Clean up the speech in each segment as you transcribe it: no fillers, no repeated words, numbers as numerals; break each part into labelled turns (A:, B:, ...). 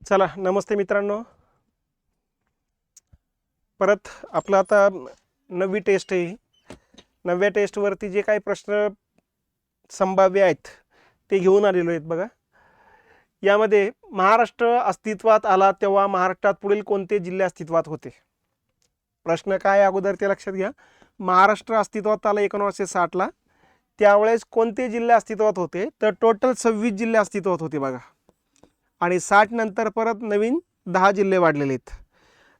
A: चला नमस्ते मित्रांनो. परत आपलं आता 9वी टेस्ट आहे. 9व्या टेस्टवरती जे काही प्रश्न संभाव्य आहेत ते घेऊन आलेलो आहेत बघा. यामध्ये महाराष्ट्र अस्तित्वात आला तेव्हा महाराष्ट्रात पुढील कोणते जिल्हे अस्तित्वात होते. प्रश्न काय अगोदर ते लक्षात घ्या. महाराष्ट्र अस्तित्वात आला 1960ला, त्यावेळेस कोणते जिल्हे अस्तित्वात होते तर टोटल 26 जिल्हे अस्तित्वात होते बघा. आणि 60 नंतर परत नवीन 10 जिल्हे वाढलेले आहेत.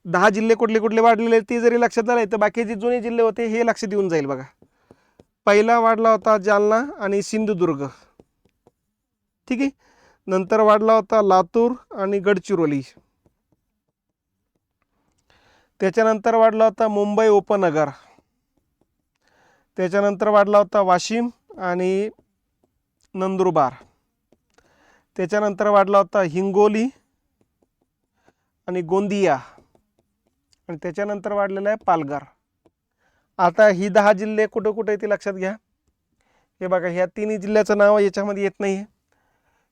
A: 10 जिल्हे कुठले कुठले वाढलेले ते जरी लक्षात आले तर बाकीचे जुने जिल्हे होते हे लक्षात येऊन जाईल बघा. पहिला वाढला होता जालना आणि सिंधुदुर्ग, ठीक आहे. नंतर वाढला होता लातूर आणि गडचिरोली. त्याच्यानंतर वाढला होता मुंबई उपनगर. त्याच्यानंतर वाढला होता वाशिम आणि नंदुरबार. त्याच्यानंतर वाढला होता हिंगोली आणि गोंदिया. आणि त्याच्यानंतर वाढलेला आहे पालघर. आता ही 10 जिल्हे कुठं कुठे ते लक्षात घ्या. हे बघा, ह्या तिन्ही जिल्ह्याचं नाव याच्यामध्ये येत नाही.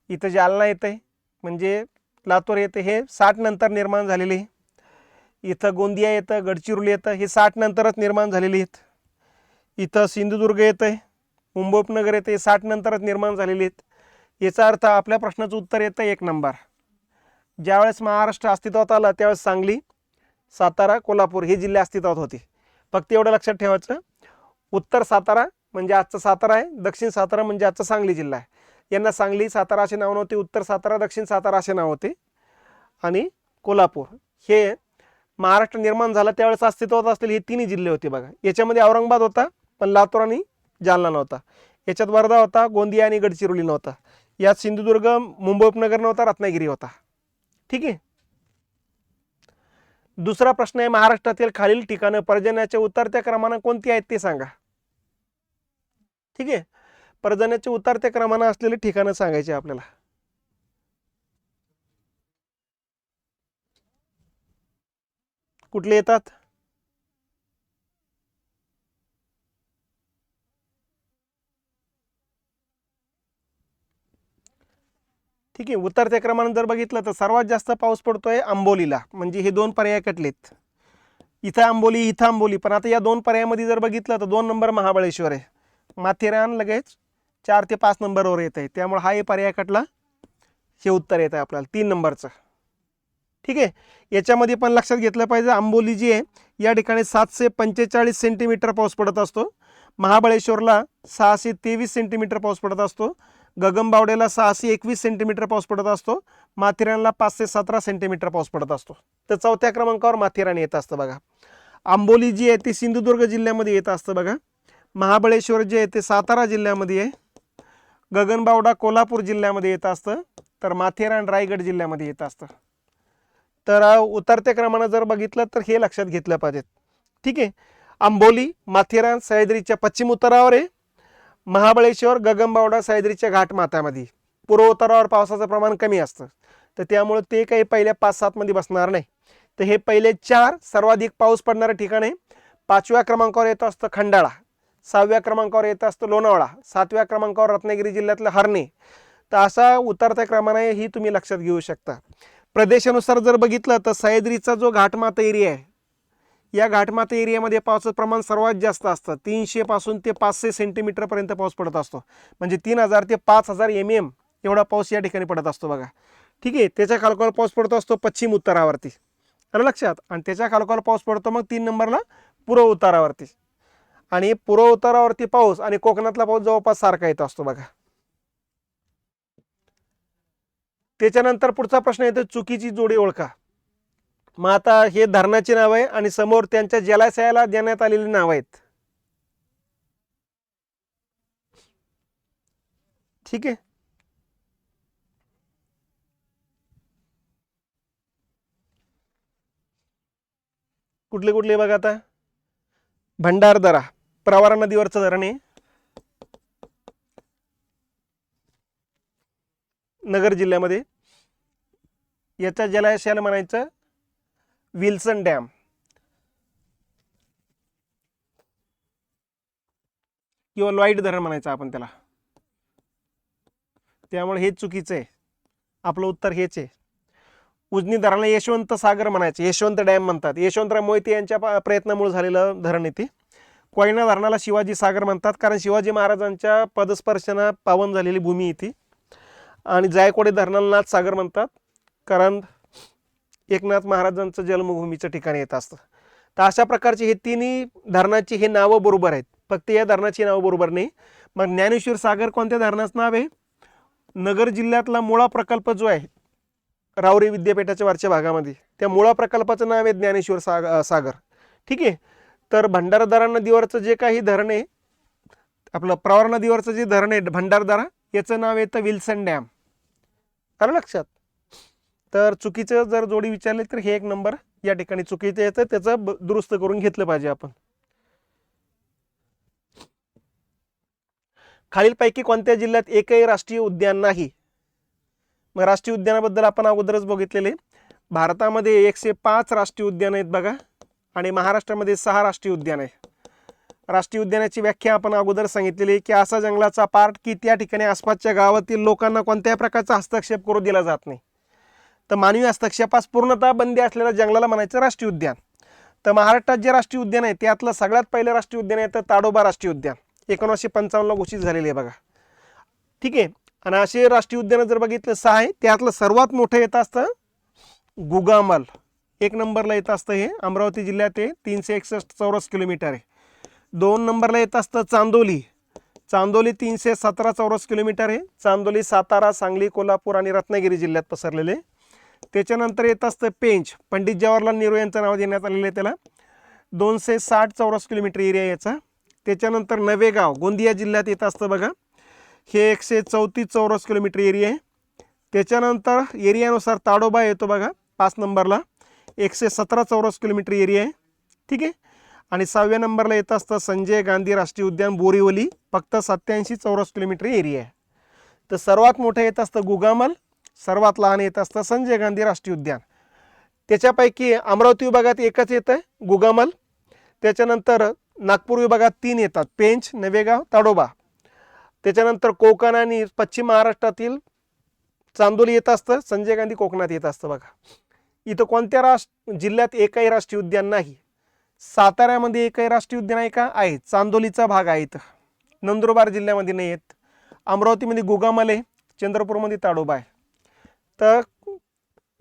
A: इथं जालना येतं आहे, म्हणजे लातूर येते, हे 60 नंतर निर्माण झालेले. इथं गोंदिया येतं, गडचिरोली येतं, हे 60 नंतरच निर्माण झालेले आहेत. इथं सिंधुदुर्ग येतं आहे, मुंबई उपनगर येते, 60 नंतरच निर्माण झालेले आहेत. याचा अर्थ आपल्या प्रश्नाचं उत्तर येतं 1 नंबर. ज्यावेळेस महाराष्ट्र अस्तित्वात आला त्यावेळेस सांगली, सातारा, कोल्हापूर हे जिल्हे अस्तित्वात होते. फक्त एवढं लक्षात ठेवायचं, उत्तर सातारा म्हणजे आजचं सातारा आहे, दक्षिण सातारा म्हणजे आजचा सांगली जिल्हा आहे. यांना सांगली सातारा असे नाव नव्हते, उत्तर सातारा दक्षिण सातारा असे नाव होते. आणि कोल्हापूर हे महाराष्ट्र निर्माण झाला त्यावेळेस अस्तित्वात असलेले हे तिन्ही जिल्हे होते बघा. याच्यामध्ये औरंगाबाद होता पण लातूर आणि जालना नव्हता. याच्यात वर्धा होता, गोंदिया आणि गडचिरोली नव्हता. यात सिंधुदुर्ग, मुंबई उपनगर नव्हता, रत्नागिरी होता. ठीक आहे. दुसरा प्रश्न आहे, महाराष्ट्रातील खालील ठिकाणं पर्जन्याच्या उतरत्या क्रमानं कोणती आहेत ते सांगा. ठीक आहे. पर्जन्याच्या उतरत्या क्रमानं असलेले ठिकाणं सांगायचे आपल्याला. कुठले येतात? ठीक आहे. उतरत्या क्रमानं जर बघितलं तर सर्वात जास्त पाऊस पडतोय आंबोलीला, म्हणजे हे 2 पर्याय कटलेत. इथं आंबोली, इथं आंबोली, पण आता या 2 पर्यायामध्ये जर बघितलं तर 2 नंबर महाबळेश्वर आहे. माथेरान लगेच 4 ते 5 नंबरवर येत आहे, त्यामुळे हा पर्याय कटला. हे उत्तर येत आहे आपल्याला 3 नंबरचं. ठीक आहे. याच्यामध्ये पण लक्षात घेतलं पाहिजे, आंबोली जी आहे या ठिकाणी 745 सेंटीमीटर पाऊस पडत असतो. महाबळेश्वरला 623 सेंटीमीटर पाऊस पडत असतो. गगनबावड्याला 621 सेंटीमीटर पाऊस पडत असतो. माथेरानला 517 सेंटीमीटर पाऊस पडत असतो. तर 4थ्या क्रमांकावर माथेरान येत असतं बघा. आंबोली जी आहे ती सिंधुदुर्ग जिल्ह्यामध्ये येत असतं बघा. महाबळेश्वर जे आहे ते सातारा जिल्ह्यामध्ये आहे. गगनबावडा कोल्हापूर जिल्ह्यामध्ये येत असतं, तर माथेरान रायगड जिल्ह्यामध्ये येत असतं. तर उतरत्या क्रमानं जर बघितलं तर हे लक्षात घेतलं पाहिजे. ठीक आहे. आंबोली, माथेरान सह्याद्रीच्या पश्चिम उतारावर आहे. महाबळेश्वर, गगनबावडा सह्याद्रीच्या घाटमाथ्यामध्ये. पूर्व उतारावर पावसाचं प्रमाण कमी असतं, तर त्यामुळे ते काही पहिल्या 5-7 मध्ये बसणार नाही. तर हे पहिले 4 सर्वाधिक पाऊस पडणारे ठिकाण आहे. 5व्या क्रमांकावर येत असतं खंडाळा, 6व्या क्रमांकावर येत असतं लोणावळा, 7व्या क्रमांकावर रत्नागिरी जिल्ह्यातलं हरणे. तर असा उतरत्या क्रमाने ही तुम्ही लक्षात घेऊ शकता. प्रदेशानुसार जर बघितलं तर सह्याद्रीचा जो घाटमाथा एरिया आहे, या घाटमाथा एरियामध्ये पावसाचं प्रमाण सर्वात जास्त असतं. 300 पासून ते 500 सेंटीमीटर पर्यंत पाऊस पडत असतो, म्हणजे 3000 ते 5000 mm एवढा पाऊस या ठिकाणी पडत असतो बघा. ठीक आहे. त्याच्या खालखाल पाऊस पडतो असतो पश्चिम उत्तरावरती, आलं लक्षात. आणि त्याच्या खालखाल पाऊस पडतो मग 3 नंबरला पूर्व उतारावरती. आणि पूर्व उतारावरती पाऊस आणि कोकणातला पाऊस जवळपास सारखा येत असतो बघा. त्याच्यानंतर पुढचा प्रश्न येतो, चुकीची जोडी ओळखा. मग आता हे धरणाची नाव आहे आणि समोर त्यांच्या जलाशयाला देण्यात आलेली नाव आहेत. ठीक आहे. कुठले कुठले बघा आता. भंडारदरा प्रवरा नदीवरचं धरण आहे, नगर जिल्ह्यामध्ये. याच्या जलाशयाला म्हणायचं विल्सन डॅम किंवा लॉईड धरण म्हणायचं आपण त्याला. त्यामुळे हे चुकीचं आहे, आपलं उत्तर हेच आहे. उजनी धरणाला यशवंत सागर म्हणायचे, यशवंत डॅम म्हणतात. यशवंतराव मोहिते यांच्या प्रयत्नामुळे झालेलं धरण आहे ते. कोयना धरणाला शिवाजी सागर म्हणतात, कारण शिवाजी महाराजांच्या पदस्पर्शानं पावन झालेली भूमी आहे ती. आणि जायकवाडी धरणाला नाथ सागर म्हणतात, कारण एकनाथ महाराजांचं जन्मभूमीचं ठिकाण येत असतं. तर अशा प्रकारचे हे तिन्ही धरणाची हे नावं बरोबर आहेत, फक्त या धरणाची नावं बरोबर नाही. मग ज्ञानेश्वर सागर कोणत्या धरणाचं नाव आहे? नगर जिल्ह्यातला मुळा प्रकल्प जो आहे रावरी विद्यापीठाच्या वरच्या भागामध्ये, त्या मुळा प्रकल्पाचं नाव आहे ज्ञानेश्वर सागर. ठीक आहे. तर भंडारदरा नदीवरचं जे काही धरण आहे, आपलं प्रवरा नदीवरचं जे धरण आहे भंडारदरा, याचं नाव येतं विल्सन डॅम. आलं लक्षात? तर चुकीचं जर जोडी विचारले तर हे 1 नंबर या ठिकाणी चुकीचं येतं, त्याचं दुरुस्त करून घेतलं पाहिजे आपण. खालीलपैकी कोणत्या जिल्ह्यात एकही राष्ट्रीय उद्यान नाही? मग राष्ट्रीय उद्यानाबद्दल आपण अगोदरच बघितलेले. भारतामध्ये 105 राष्ट्रीय उद्यान आहेत बघा, आणि महाराष्ट्रामध्ये 6 राष्ट्रीय उद्यान आहे. राष्ट्रीय उद्यानाची व्याख्या आपण अगोदर सांगितलेली की असा जंगलाचा पार्ट की त्या ठिकाणी आसपासच्या गावातील लोकांना कोणत्याही प्रकारचा हस्तक्षेप करू दिला जात नाही. तर मानवी हस्तक्षेपास पूर्णतः बंदी असलेल्या जंगलाला म्हणायचं राष्ट्रीय उद्यान. तर महाराष्ट्रात जे राष्ट्रीय उद्यान आहे त्यातलं सगळ्यात पहिलं राष्ट्रीय उद्यान आहे तर ताडोबा राष्ट्रीय उद्यान, 1955 घोषित झालेले आहे बघा. ठीक आहे. आणि असे राष्ट्रीय उद्यान जर बघितलं 6 आहे, त्यातलं सर्वात मोठं येत असतं गुगामल, 1 नंबरला येत असतं. हे अमरावती जिल्ह्यात आहे, 361 चौरस किलोमीटर आहे. 2 नंबरला येत असतं चांदोली, चांदोली 317 चौरस किलोमीटर आहे. चांदोली सातारा, सांगली, कोल्हापूर आणि रत्नागिरी जिल्ह्यात पसरलेले. त्याच्यानंतर येत असतं पेंच, पंडित जवाहरलाल नेहरू यांचं नाव देण्यात आलेलं आहे त्याला, 260 चौरस किलोमीटर एरिया याचा. त्याच्यानंतर नवेगाव गोंदिया जिल्ह्यात येत असतं बघा, हे 134 चौरस किलोमीटर एरिया आहे. त्याच्यानंतर एरियानुसार ताडोबा येतो बघा 5 नंबरला, 117 चौरस किलोमीटर एरिया आहे. ठीक आहे. आणि 6व्या नंबरला येत असतं संजय गांधी राष्ट्रीय उद्यान बोरीवली, फक्त 87 चौरस किलोमीटर एरिया आहे. तर सर्वात मोठं येत असतं गुगामल, सर्वात लहान येत असतं संजय गांधी राष्ट्रीय उद्यान. त्याच्यापैकी अमरावती विभागात एकच येतं आहे गुगामल. त्याच्यानंतर नागपूर विभागात 3 येतात, पेंच, नवेगाव, ताडोबा. त्याच्यानंतर कोकण आणि पश्चिम महाराष्ट्रातील चांदोली येत असतं, संजय गांधी कोकणात येत असतं बघा. इथं कोणत्या जिल्ह्यात एकही राष्ट्रीय उद्यान नाही? साताऱ्यामध्ये एकही राष्ट्रीय उद्यान आहे का? आहे, चांदोलीचा भाग आहे इथं. नंदुरबार जिल्ह्यामध्ये नाही आहेत. अमरावतीमध्ये गुगामल आहे, चंद्रपूरमध्ये ताडोबा आहे. तर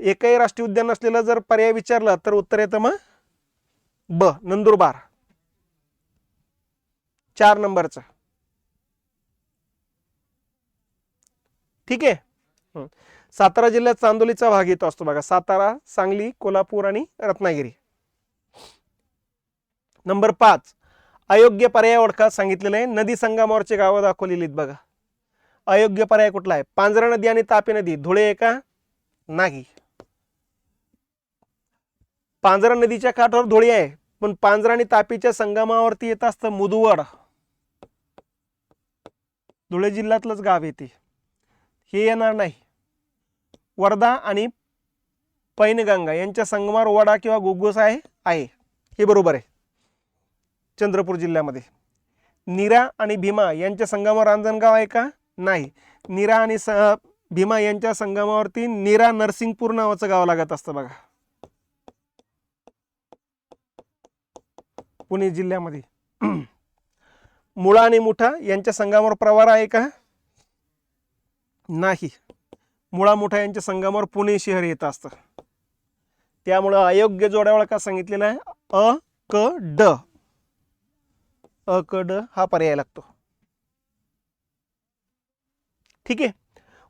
A: एकही राष्ट्रीय उद्यान नसलेलं जर पर्याय विचारला तर उत्तर येतं मग ब, नंदुरबार, 4 नंबरचं. ठीक आहे. सातारा जिल्ह्यात चांदोलीचा भाग येतो असतो बघा, सातारा, सांगली, कोल्हापूर आणि रत्नागिरी. नंबर 5, अयोग्य पर्याय ओळखा सांगितलेलं आहे. नदी संगमावरचे गावं दाखवलेली आहेत बघा. अयोग्य पर्याय कुठला आहे? पांझरा नदी आणि तापी नदी धुळे आहे का? नाही. पांझरा नदीच्या काठावर धुळे आहे, पण पांझरा आणि तापीच्या संगमावरती येत असतं मुदवड, धुळे जिल्ह्यातलंच गाव येते, हे येणार नाही. वर्धा आणि पैनगंगा यांच्या संगमावर वडा किंवा गुग्गुस आहे, हे बरोबर आहे, चंद्रपूर जिल्ह्यामध्ये. नीरा आणि भीमा यांच्या संगमावर रांजणगाव आहे का? नाही. नीरा आणि भीमा यांच्या संगमावरती नीरा नरसिंगपूर नावाचं गाव लागत असतं बघा, पुणे जिल्ह्यामध्ये. मुळा आणि मुठा यांच्या संगमावर प्रवरा आहे का? नाही. मुळा मुठा यांच्या संगमावर पुणे शहर येत असतं. त्यामुळं अयोग्य जोड्या ओळखा सांगितलेला आहे अ क ड, अ क ड हा पर्याय लागतो. ठीक आहे.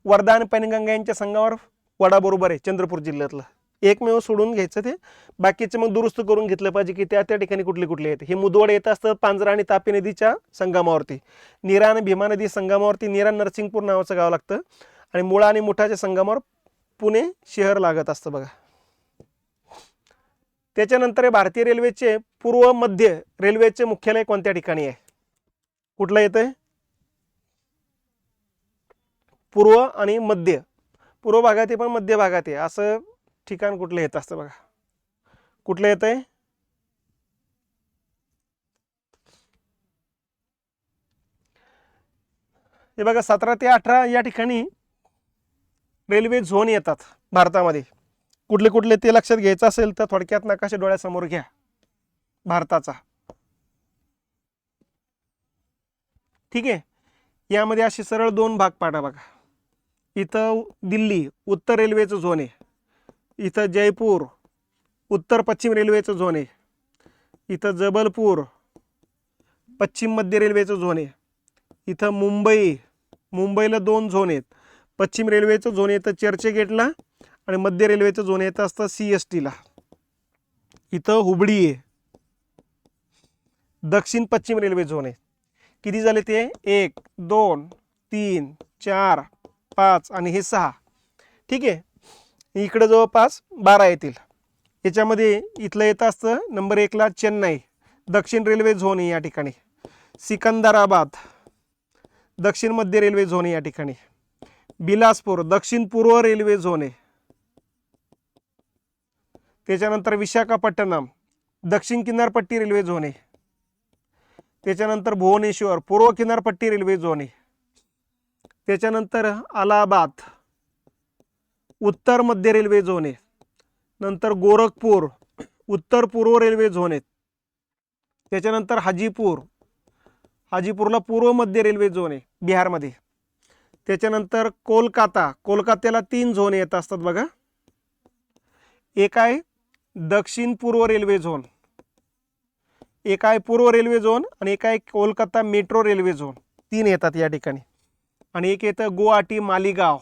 A: वर्धा आणि पैनगंगा यांच्या संगमावर वडा बरोबर आहे, चंद्रपूर जिल्ह्यातलं. एकमेव सोडून घ्यायचं, ते बाकीचे मग दुरुस्त करून घेतलं पाहिजे की त्या ठिकाणी कुठले कुठले आहेत. हे मुदवड येत असतं पांझरा आणि तापी नदीच्या संगमावरती. नीरा आणि भीमा नदी संगमावरती नीरा नरसिंगपूर नावाचं गाव लागतं, आणि मुळा आणि मुठाच्या संगमावर पुणे शहर लागत असतं बघा. त्याच्यानंतर भारतीय रेल्वेचे पूर्व मध्य रेल्वेचे मुख्यालय कोणत्या ठिकाणी आहे? कुठलं येतंय? पूर्व आणि मध्य, पूर्व भागात आहे पण मध्य भागात आहे असं ठिकाण कुठलं येत असतं बघा. कुठलं येतंय? हे बघा, 17 ते 18 या ठिकाणी रेल्वे झोन येतात भारतामध्ये. कुठले कुठले ते लक्षात घ्यायचं असेल तर थोडक्यात नकाशा डोळ्यासमोर घ्या भारताचा. ठीक आहे. यामध्ये असे सरळ 2 भाग पाडा बघा. इथं दिल्ली उत्तर रेल्वेचं झोन आहे, इथं जयपूर उत्तर पश्चिम रेल्वेचं झोन आहे, इथं जबलपूर पश्चिम मध्य रेल्वेचं झोन आहे, इथं मुंबईला 2 झोन आहेत. पश्चिम रेल्वेचं झोन येतं चर्चगेटला आणि मध्य रेल्वेचं झोन येतं असतं CSTला. इथं हुबळी आहे. दक्षिण पश्चिम रेल्वे झोन आहे. किती झाले ते? 1 2 3 4 5 आणि हे 6. ठीक आहे. इकडे जवळपास 12 येतील. याच्यामध्ये इथलं येतं असतं नंबर 1 ला चेन्नई दक्षिण रेल्वे झोन आहे या ठिकाणी. सिकंदराबाद दक्षिण मध्य रेल्वे झोन आहे या ठिकाणी. बिलासपूर दक्षिण पूर्व रेल्वे झोन आहे. त्याच्यानंतर विशाखापट्टणम दक्षिण किनारपट्टी रेल्वे झोन आहे. त्याच्यानंतर भुवनेश्वर पूर्व किनारपट्टी रेल्वे झोन आहे. त्याच्यानंतर अलाहाबाद उत्तर मध्य रेल्वे झोन आहे. नंतर गोरखपूर उत्तर पूर्व रेल्वे झोन आहेत. त्याच्यानंतर हाजीपूरला पूर्व मध्य रेल्वे झोन आहे बिहारमध्ये. त्याच्यानंतर कोलकात्याला 3 झोन येत असतात बघा. एक आहे दक्षिण पूर्व रेल्वे झोन, एक आहे पूर्व रेल्वे झोन आणि एक आहे कोलकाता मेट्रो रेल्वे झोन. 3 येतात या ठिकाणी. आणि एक येतं गुवाहाटी मालीगाव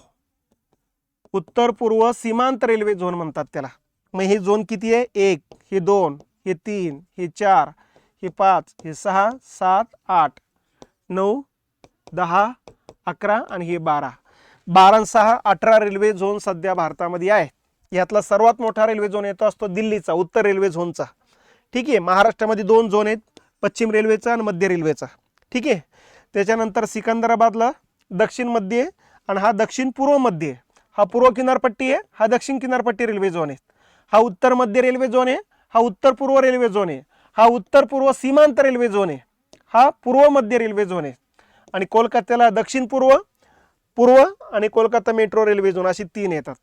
A: उत्तर पूर्व सीमांत रेल्वे झोन म्हणतात त्याला. मग हे झोन किती आहे? 1 हे 2 हे 3 हे 4 हे 5 हे 6 7 8 9 10 11 आणि हे 12. 12 आणि 6 18 रेल्वे झोन सध्या भारतामध्ये आहे. यातला सर्वात मोठा रेल्वे झोन येतो असतो दिल्लीचा उत्तर रेल्वे झोनचा. ठीक आहे. महाराष्ट्रामध्ये 2 झोन आहेत, पश्चिम रेल्वेचा आणि मध्य रेल्वेचा. ठीक आहे. त्याच्यानंतर सिकंदराबादला दक्षिण मध्य आणि हा दक्षिण पूर्व मध्य. हा पूर्व किनारपट्टी आहे, हा दक्षिण किनारपट्टी रेल्वे झोन आहे. हा उत्तर मध्य रेल्वे झोन आहे, हा उत्तर पूर्व रेल्वे झोन आहे. हा उत्तर पूर्व सीमांत रेल्वे झोन आहे, हा पूर्व मध्य रेल्वे झोन आहे. आणि कोलकात्याला दक्षिण पूर्व आणि कोलकाता मेट्रो रेल्वे झोन अशी 3 येतात.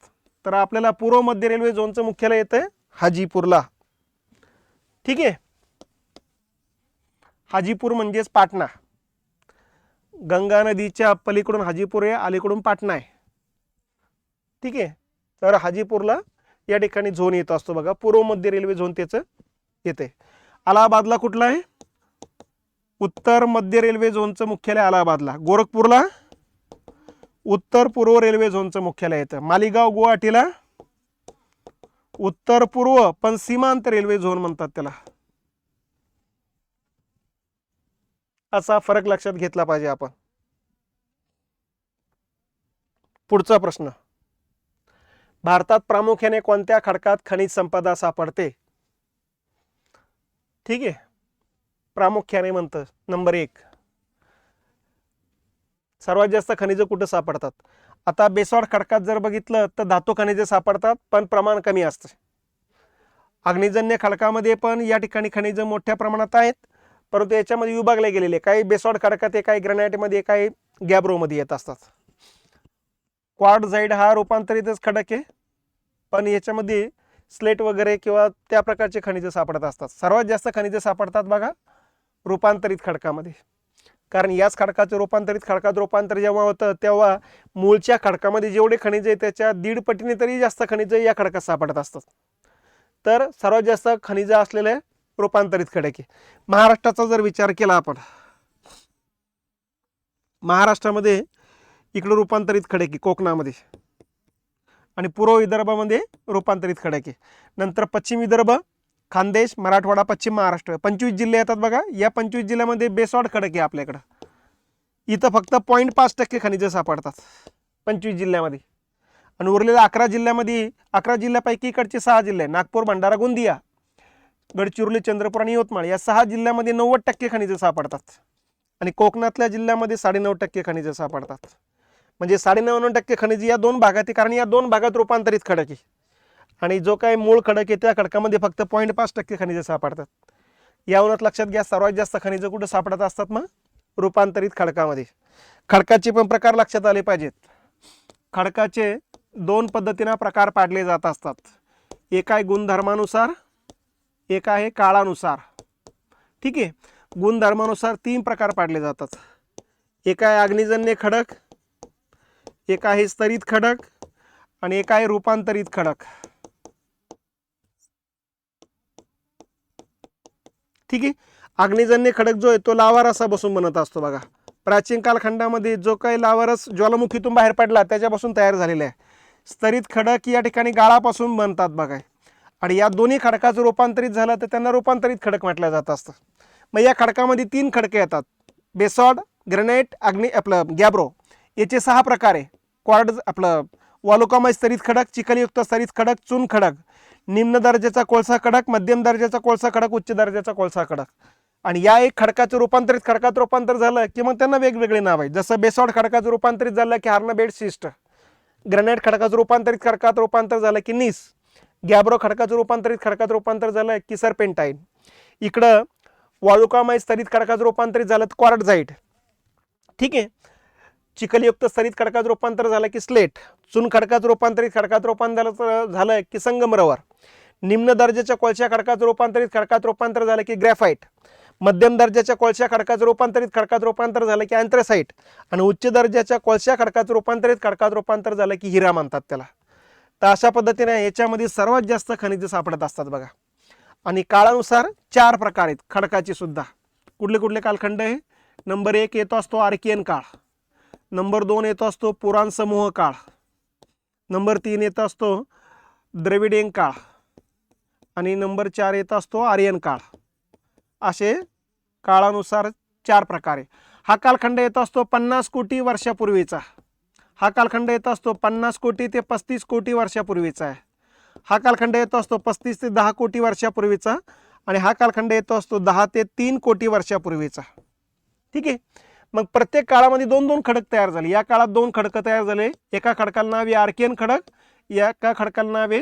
A: तर आपल्याला पूर्व मध्य रेल्वे झोनचं मुख्यालय येतं हाजीपूरला. ठीक आहे. हाजीपूर म्हणजेच पाटणा. गंगा नदीच्या पलीकडून हाजीपूर आहे, अलीकडून पाटणा आहे. ठीक आहे. तर हाजीपूरला या ठिकाणी झोन येत असतो बघा. पूर्व मध्य रेल्वे झोन त्याचं येते. अलाहाबादला कुठला आहे? उत्तर मध्य रेल्वे झोनचं मुख्यालय अलाहाबादला. गोरखपूरला उत्तर पूर्व रेल्वे झोनचं मुख्यालय येतं. मालीगाव गुवाहाटीला उत्तर पूर्व पण सीमांत रेल्वे झोन म्हणतात त्याला. असा फरक लक्षात घेतला पाहिजे आपण. पुढचा प्रश्न. भारतात प्रामुख्याने कोणत्या खडकात खनिज संपदा सापडते? ठीक आहे. प्रामुख्याने म्हणतं नंबर 1. सर्वात जास्त खनिजं कुठं सापडतात? आता बेसॉल्ट खडकात जर बघितलं तर धातू खनिजे सापडतात पण प्रमाण कमी असतं. अग्निजन्य खडकामध्ये पण या ठिकाणी खनिजं मोठ्या प्रमाणात आहेत, परंतु याच्यामध्ये विभागले गेलेले काही बेसॉल्ट खडकात आहे, काही ग्रॅनाइटमध्ये, काही गॅब्रोमध्ये येत असतात. क्वार्टझाईट हा रूपांतरितच खडक आहे, पण याच्यामध्ये स्लेट वगैरे किंवा त्या प्रकारचे खनिजे सापडत असतात. सर्वात जास्त खनिजे सापडतात बघा रूपांतरित खडकामध्ये. कारण याच खडकाचं रूपांतरित खडकात रूपांतर जेव्हा होतं तेव्हा मूळच्या खडकामध्ये जेवढे खनिजे आहेत त्याच्या 1.5 पटीने तरी जास्त खनिजे या खडकात सापडत असतात. तर सर्वात जास्त खनिजे असलेले रूपांतरित खडक आहे. महाराष्ट्राचा जर विचार केला आपण, महाराष्ट्रामध्ये इकडे रूपांतरित खडक आहे कोकणामध्ये, आणि पूर्व विदर्भामध्ये रूपांतरित खडक आहे. नंतर पश्चिम विदर्भ, खानदेश, मराठवाडा, पश्चिम महाराष्ट्र 25 जिल्हे येतात बघा. या 25 जिल्ह्यामध्ये बेसॉल्ट खडक आहे आपल्याकडं. इथं फक्त 0.5% खनिजे सापडतात 25 जिल्ह्यामध्ये. आणि उरलेल्या 11 जिल्ह्यामध्ये 11 जिल्ह्यापैकी इकडचे 6 जिल्हे नागपूर, भंडारा, गोंदिया, गडचिरोली, चंद्रपूर आणि यवतमाळ या 6 जिल्ह्यामध्ये 90% खनिजे सापडतात. आणि कोकणातल्या जिल्ह्यामध्ये 9.5% खनिजे सापडतात. म्हणजे 9.5% खनिजे या 2 भागात आहे, कारण या 2 भागात रूपांतरित खडक आहे. आणि जो काही मूळ खडक आहे त्या खडकामध्ये फक्त 0.5% खनिजे सापडतात. यावरूनच लक्षात घ्या सर्वात जास्त खनिजे कुठे सापडत असतात? मग रूपांतरित खडकामध्ये. खडकाचे पण प्रकार लक्षात आले पाहिजेत. खडकाचे 2 पद्धतीने प्रकार पाडले जात असतात. एक आहे गुणधर्मानुसार, एक आहे काळानुसार. ठीक आहे. गुणधर्मानुसार 3 प्रकार पाडले जातात. एक आहे अग्निजन्य खडक, एक आहे स्तरित खडक आणि एक आहे रूपांतरित खडक. ठीक आहे. अग्निजन्य खडक जो आहे तो लावारसा बसून बनत असतो बघा. प्राचीन कालखंडामध्ये जो काही लावारस ज्वालामुखीतून बाहेर पडला त्याच्यापासून तयार झालेला आहे. स्तरित खडक या ठिकाणी गाळापासून बनतात बघा. आणि या दोन्ही खडकाचं रूपांतरित झालं तर त्यांना रूपांतरित खडक म्हटलं जात असतं. मग या खडकामध्ये 3 खडके येतात. बेसॉल्ट, ग्रेनाइट, आपलं गॅब्रो. याचे 6 प्रकार आहे. क्वार्ट्ज, आपलं वालुकामय स्तरित खडक, चिखलयुक्त स्तरित खडक, चून खडक, निम्न दर्जाचा कोळसा खडक, मध्यम दर्जाचा कोळसा खडक, उच्च दर्जाचा कोळसा खडक. आणि या एक खडकाचं रूपांतरित खडकात रूपांतर झालं की मग त्यांना वेगवेगळे नाव आहे. जसं बेसॉल्ट खडकाचं रूपांतरित झालं की हार्नबेड शिस्ट, ग्रेनाइट खडकाचं रूपांतरित खडकात रूपांतर झालं की नीस, गॅब्रो खडकाचं रूपांतरित खडकात रूपांतर झालं की सर्पेंटाईन. इकडं वाळुकामय स्तरित खडकाचं रूपांतरित झालं तर क्वार्टझाईट. ठीक आहे. चिखलयुक्त स्तरित खडकात रूपांतर झालं की स्लेट, चून खडकात रूपांतरित खडकात रूपांतर झालं की संगमरवर, निम्न दर्जाच्या कोळशा खडकात रूपांतरित खडकात रूपांतर झालं की ग्रॅफाइट, मध्यम दर्जाच्या कोळशा खडकात रूपांतरित खडकात रूपांतर झालं की अँथ्रासाइट आणि उच्च दर्जाच्या कोळशा खडकात रूपांतरित खडकात रूपांतर झालं की हिरा म्हणतात त्याला. तर अशा पद्धतीने याच्यामध्ये सर्वात जास्त खनिजे सापडत असतात बघा. आणि काळानुसार 4 प्रकार आहेत खडकाचे सुद्धा. कुठले कुठले कालखंड आहे? नंबर 1 येतो असतो आर्कियन काळ, नंबर 2 येतो असतो पुराण समूह काळ, नंबर 3 येतो असतो द्रविडियन काळ आणि नंबर 4 येतो असतो आर्यन काळ. असे काळानुसार 4 प्रकारे. हा कालखंड येतो असतो 50 कोटी वर्षापूर्वीचा. हा कालखंड येतो असतो 50 कोटी ते 35 कोटी वर्षापूर्वीचा आहे. हा कालखंड येतो असतो 35 ते 10 कोटी वर्षापूर्वीचा आणि हा कालखंड येतो असतो 10 ते 3 कोटी वर्षापूर्वीचा. ठीक आहे. मग प्रत्येक काळामध्ये 2-2 खडक तयार झाले. या काळात 2 खडक तयार झाले. एका खडकाला नाव आहे आर्कियन खडक, एका खडकाला नाव आहे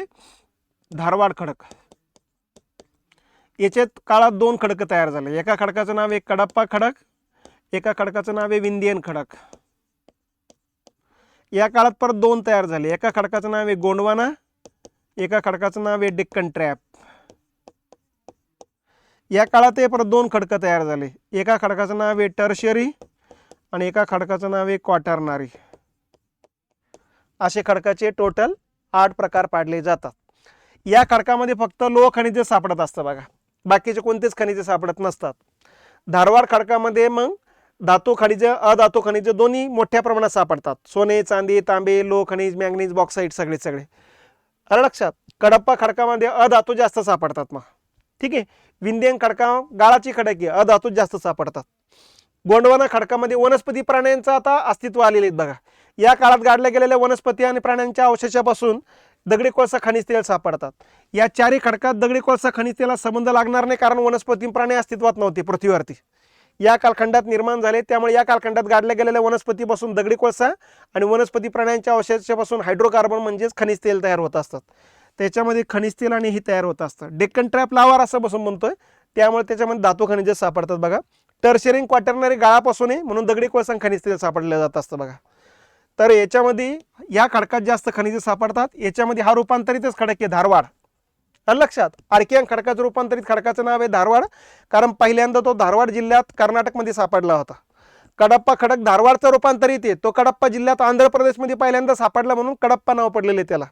A: धारवाड खडक. याच्यात काळात 2 खडक तयार झाले. एका खडकाचं नाव आहे कडप्पा खडक, एका खडकाचं नाव आहे विंध्यन खडक. या काळात परत 2 तयार झाले. एका खडकाचं नाव आहे गोंडवाना, एका खडकाचं नाव आहे डेक्कन ट्रॅप. या काळात परत 2 खडक तयार झाले. एका खडकाचं नाव आहे टर्शियरी आणि एका खडकाचं नाव आहे क्वाटर्नरी. असे खडकाचे टोटल 8 प्रकार पाडले जातात. या खडकामध्ये फक्त लोह खनिजे सापडत असतं बघा, बाकीचे कोणतेच खनिजे सापडत नसतात. धारवाड खडकामध्ये मग धातू खनिजे, अधातू खनिजे दोन्ही मोठ्या प्रमाणात सापडतात. सोने, चांदी, तांबे, लोह खनिज, मॅंगनीज, बॉक्साईट सगळे. आलं लक्षात? कडप्पा खडकामध्ये अधातू जास्त सापडतात. मग ठीक आहे. विंध्यन खडका गाळाची खडक आहे, अधातू जास्त सापडतात. गोंडवाना खडकामध्ये वनस्पती प्राण्यांचं आता अस्तित्व आलेले आहेत बघा. या काळात गाडल्या गेलेल्या वनस्पती आणि प्राण्यांच्या अवशेषापासून दगडी कोळसा खनिज तेल सापडतात. या 4 खडकात दगडी कोळसा खनिज तेला संबंध लागणार नाही, कारण वनस्पती प्राणी अस्तित्वात नव्हते पृथ्वीवरती. या कालखंडात निर्माण झाले. त्यामुळे या कालखंडात गाडल्या गेलेल्या वनस्पतीपासून दगडी कोळसा आणि वनस्पती प्राण्यांच्या अवशेषापासून हायड्रोकार्बन म्हणजेच खनिज तेल तयार होत असतात. त्याच्यामध्ये खनिज तेल आणि ही तयार होत असतं. डेक्कन ट्रॅप लावार असं बसून म्हणतोय, त्यामुळे त्याच्यामध्ये धातू खनिजे सापडतात बघा. टर्शियरी क्वाटर्नरी गाळापासून आहे म्हणून दगडी कोळसा खनिज तेल सापडलं जात असतं बघा. तर याच्यामध्ये या खडकात जास्त खनिजे सापडतात. याच्यामध्ये हा रूपांतरितच खडक आहे धारवाड. लक्षात? आर्कियन खडकाचं रूपांतरित खडकाचं नाव आहे धारवाड, कारण पहिल्यांदा तो धारवाड जिल्ह्यात कर्नाटकमध्ये सापडला होता. कडप्पा खडक धारवाडचा रूपांतरित आहे, तो कडप्पा जिल्ह्यात आंध्र प्रदेशमध्ये पहिल्यांदा सापडला म्हणून कडप्पा नाव पडलेले त्याला.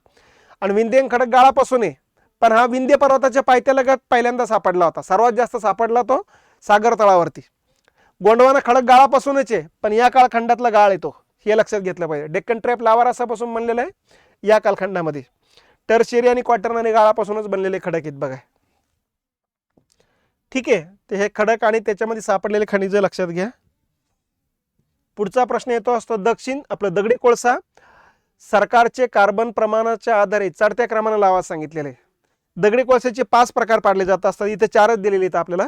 A: आणि विंध्यन खडक गाळापासून आहे, पण हा विंध्य पर्वताच्या पायथ्यालगत पहिल्यांदा सापडला होता. सर्वात जास्त सापडला तो सागर तळावरती. गोंडवाना खडक गाळापासूनच आहे, पण या कालखंडातला गाळ येतो, हे लक्षात घेतलं पाहिजे. डेक्कन ट्रॅप लावारासापासून बनलेलं आहे या कालखंडामध्ये. टर्शियरी आणि क्वाटर्नरी गाळापासूनच बनलेले खडक आहेत बघा. ठीक आहे. ते हे खडक आणि त्याच्यामध्ये सापडलेले खनिजे लक्षात घ्या. पुढचा प्रश्न येतो असतो आपलं दगडी कोळसा सरकारचे कार्बन प्रमाणाच्या आधारे चढत्या क्रमाने लावा सांगितलेले. दगडी कोळशाचे 5 प्रकार पाडले जात असतात. इथे 4च दिलेले आहेत आपल्याला.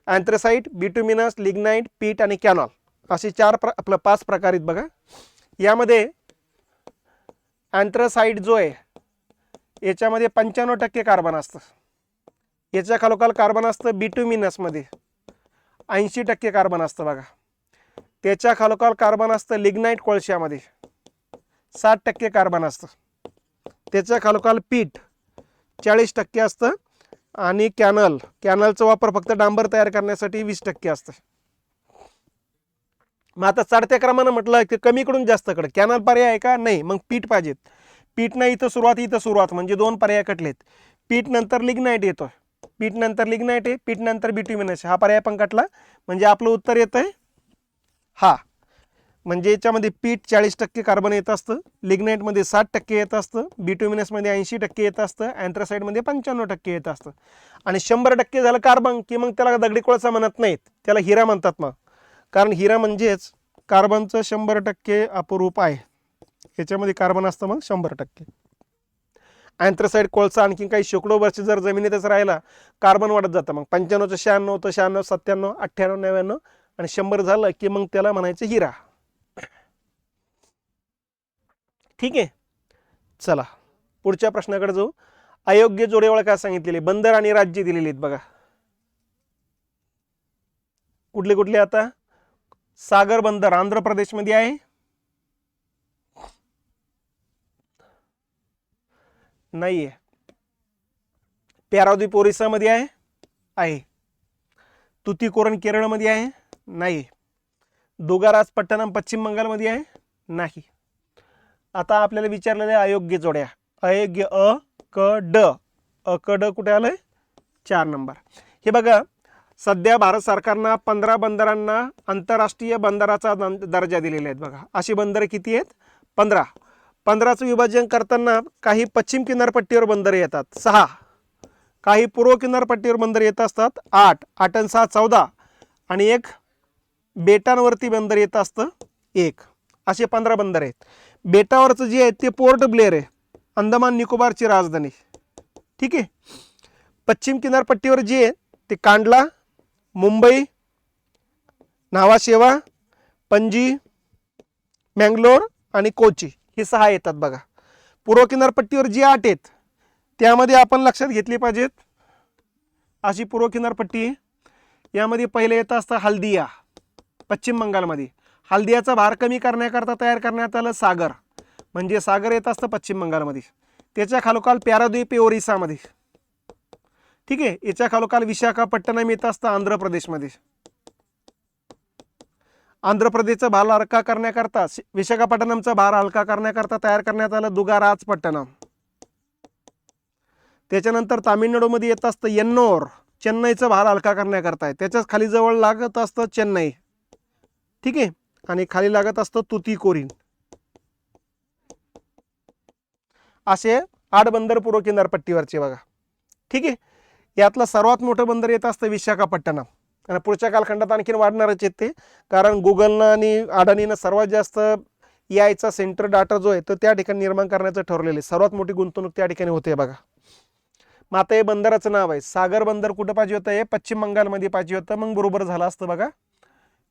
A: अँथ्रासाइट, बिटुमिनस, लिग्नाइट, पीट आणि कॅनॉल असे 5 प्रकार आहेत बघा. यामध्ये अँथ्रासाइट जो आहे याच्यामध्ये 95% कार्बन असतं. याच्या खालोखाल कार्बन असतं बिटुमिनसमध्ये 80% कार्बन असतं बघा. त्याच्या खालोखाल कार्बन असतं लिग्नाइट कोळशामध्ये 60% कार्बन असतं. त्याच्या खालोखाल पीठ 40% असतं आणि कॅनलचा वापर फक्त डांबर तयार करण्यासाठी 20% असतं. मग आता चढत्या क्रमानं म्हटलं की कमीकडून जास्तकडे कॅनल पर्याय आहे का? नाही. मग पीठ पाहिजेत. पीठ नाही इथं सुरुवात म्हणजे 2 पर्याय कटलेत. पीठ नंतर लिग्नाईट येतो, पीठ नंतर लिग्नाईट आहे, पीठ नंतर बिट्युमिनस, हा पर्याय पण कटला. म्हणजे आपलं उत्तर येतंय हा. म्हणजे याच्यामध्ये पीठ 40% कार्बन येत असतं, लिग्नाईटमध्ये 60% येत असतं, बिट्युमिनसमध्ये 80% येत असतं, अँथ्रासाईडमध्ये 95% येत असतं. आणि 100% झालं कार्बन की मग त्याला दगडी कोळसा म्हणत नाहीत, त्याला हिरा म्हणतात. मग कारण हिरा म्हणजेच कार्बनचं 100% अपरूप आहे, याच्यामध्ये कार्बन असतं मग 100%. अँथ्रासाईड कोळसा आणखी काही शेकडो वर्ष जर जमिनीतच राहिला, कार्बन वाढत जातं. मग 95चं 96 तर 96 97 98 99 आणि 100 झालं की मग त्याला म्हणायचं हिरा. ठीक आहे, चला पुढच्या प्रश्नाकडे जाऊ. अयोग्य जोडे ओळखा सांगितलेले, बंदर आणि राज्य दिलेली आहेत बघा. कुठले कुठले? आता सागर बंदर आंध्र प्रदेशमध्ये आहे, नाहीये. पॅराद्वीप ओरिसामध्ये आहे. तुतीकोरन केरळमध्ये आहे, नाही. दुगाराजपट्टणम पश्चिम बंगालमध्ये आहे, नाही. आता आपल्याला विचारलेले अयोग्य जोड्या, अयोग्य अ क ड, अ क ड कुठे आलंय? 4 नंबर. हे बघा, सध्या भारत सरकारनं 15 बंदरांना आंतरराष्ट्रीय बंदराचा दर्जा दिलेला आहे बघा. अशी बंदरं किती आहेत? 15. 15चं विभाजन करताना काही पश्चिम किनारपट्टीवर बंदरे येतात 6, काही पूर्व किनारपट्टीवर बंदर येत असतात 8, 8 आणि 6 14, आणि एक बेटांवरती बंदर येत असतं 1. असे 15 बंदर आहेत. बेटावरचं जे आहे ते पोर्ट ब्लेअर आहे, अंदमान निकोबारची राजधानी. ठीक आहे. पश्चिम किनारपट्टीवर जे आहे ते कांडला, मुंबई, न्हावाशेवा, पणजी, मँगलोर आणि कोची, हे 6 येतात बघा. पूर्व किनारपट्टीवर जी 8 आहेत त्यामध्ये आपण लक्षात घेतली पाहिजेत अशी पूर्व किनारपट्टी. यामध्ये पहिले येत असतं हल्दिया, पश्चिम बंगालमध्ये. हल्दियाचा भार कमी करण्याकरता तयार करण्यात आलं सागर, म्हणजे सागर येत असतं पश्चिम बंगालमध्ये. त्याच्या खालोखाल पॅराद्वीप ओरिसामध्ये. ठीक आहे. याच्या खालोखाल विशाखापट्टणम येत असतं आंध्र प्रदेशमध्ये. आंध्र प्रदेशचा भार हलका करण्याकरता, विशाखापट्टणमचा भार हलका करण्याकरता तयार करण्यात आलं दुगाराजपट्टणम. त्याच्यानंतर तामिळनाडूमध्ये येत असतं यन्नोर, चेन्नईचा भार हलका करण्याकरता आहे. त्याच्याच खाली जवळ लागत असतं चेन्नई. ठीक आहे. आणि खाली लागत असतं तुतीकोरीन. असे 8 बंदर पूर्व किनारपट्टीवरचे बघा. ठीक आहे. यातलं सर्वात मोठं बंदर येत असतं विशाखापट्टणम. आणि पुढच्या कालखंडात आणखीन वाढणारच आहेत ते, कारण गुगलनं आणि अडानीनं सर्वात जास्त यायचा सेंटर डाटा जो आहे तो त्या ठिकाणी निर्माण करण्याचं ठरवलेलं आहे. सर्वात मोठी गुंतवणूक त्या ठिकाणी होते बघा. मग आता हे बंदराचं नाव आहे सागर बंदर. कुठं पाहिजे होतं? हे पश्चिम बंगालमध्ये पाहिजे होतं, मग बरोबर झालं असतं बघा.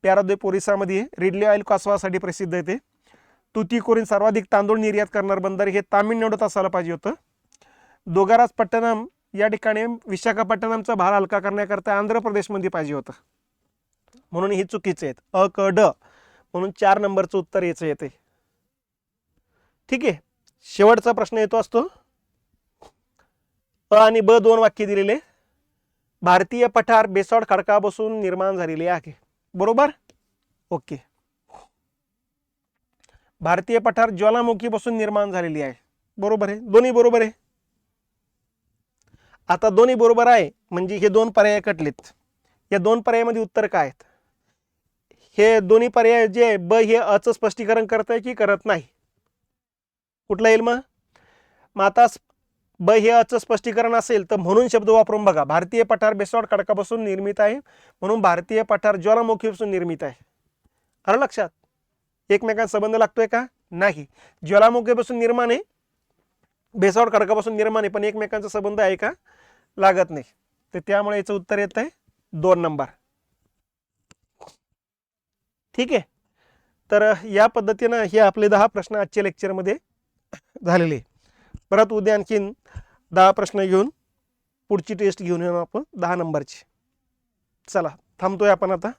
A: पॅराद्वीप ओरिसामध्ये रिडले ऑइल कासवासाठी प्रसिद्ध आहे ते. तुतीकोरीन सर्वाधिक तांदूळ निर्यात करणार बंदर हे तामिळनाडूत असायला पाहिजे होतं. दोगाराजपट्टणम या ठिकाणी विशाखापट्टणमचा भार हलका करण्याकरता आंध्र प्रदेशमध्ये पाहिजे होतं, म्हणून हे चुकीचे आहेत. अ क ड, म्हणून 4 नंबरचं उत्तर याचं येते. ठीक आहे. शेवटचा प्रश्न येतो असतो अ आणि ब 2 वाक्य दिलेले. भारतीय पठार बेसॉल्ट खडकापासून निर्माण झालेले आहे, बरोबर? ओके. भारतीय पठार ज्वालामुखीपासून निर्माण झालेली आहे, बरोबर आहे. दोन्ही बरोबर आहे. आता दोन्ही बरोबर आहे म्हणजे हे 2 पर्याय कटलेत. या 2 पर्यायामध्ये उत्तर काय आहेत? हे दोन्ही पर्याय जे ब हे अचं स्पष्टीकरण करत आहे की करत नाही? कुठलं येईल मग आता ब हे अचं स्पष्टीकरण असेल तर म्हणून शब्द वापरून बघा. भारतीय पठार बेसॉल्ट खडकापासून निर्मित आहे, म्हणून भारतीय पठार ज्वालामुखीपासून निर्मित आहे. आलं लक्षात? एकमेकांचा संबंध लागतोय का? नाही. ज्वालामुखीपासून निर्माण आहे, बेसॉल्ट खडकापासून निर्माण आहे, पण एकमेकांचा संबंध आहे का? लागत नाही. तर त्यामुळे याचं उत्तर येत आहे 2 नंबर. ठीक आहे. तर या पद्धतीनं हे आपले 10 प्रश्न आजच्या लेक्चरमध्ये झालेले. परत उद्या आणखीन 10 प्रश्न घेऊन पुढची टेस्ट घेऊन येऊ आपण 10 नंबरची. चला थांबतोय आपण आता.